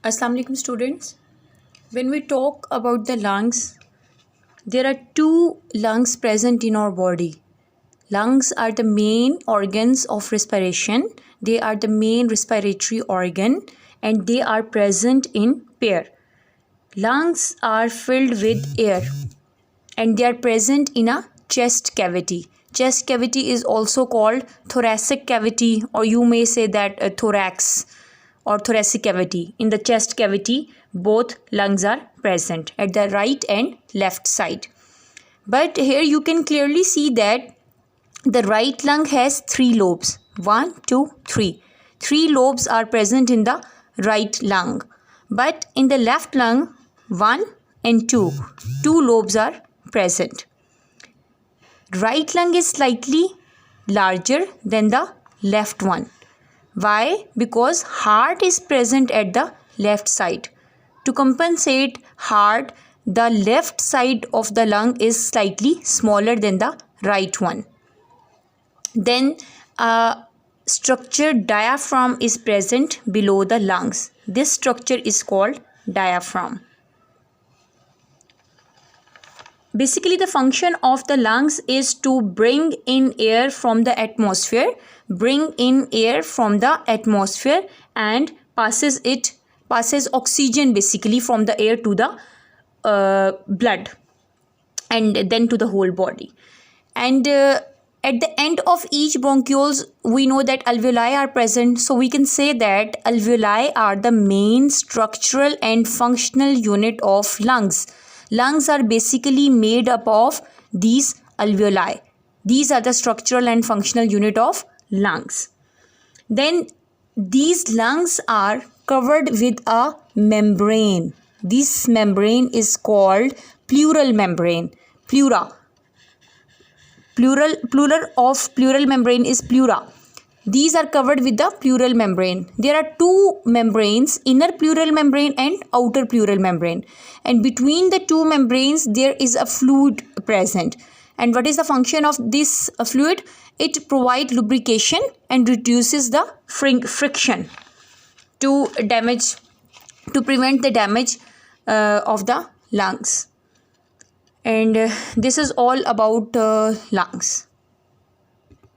Assalamu alaikum students. When we talk about the lungs, there are two lungs present in our body. Lungs are the main organs of respiration. They are the main respiratory organ and they are present in pair. Lungs are filled with air and they are present in a chest cavity. Chest cavity is also called thoracic cavity, or you may say that thorax or thoracic cavity. In the chest cavity, both lungs are present at the right and left side. But here you can clearly see that the right lung has 3 lobes. 1, 2, 3. 3 lobes are present in the right lung. But in the left lung, 1 and 2. 2 lobes are present. Right lung is slightly larger than the left one. Why? Because heart is present at the left side. To compensate heart, the left side of the lung is slightly smaller than the right one. Then a structure diaphragm is present below the lungs. This structure is called diaphragm. Basically, the function of the lungs is to bring in air from the atmosphere, and passes oxygen basically from the air to the blood and then to the whole body. And at the end of each bronchioles, we know that alveoli are present. So we can say that alveoli are the main structural and functional unit of lungs. Lungs are basically made up of these alveoli. These are the structural and functional unit of lungs. Then these lungs are covered with a membrane. This membrane is called pleural membrane. Plural of pleural membrane is pleura. These are covered with the pleural membrane. There are two membranes, inner pleural membrane and outer pleural membrane. And between the two membranes, there is a fluid present. And what is the function of this fluid? It provides lubrication and reduces the friction to prevent the damage of the lungs. And this is all about lungs.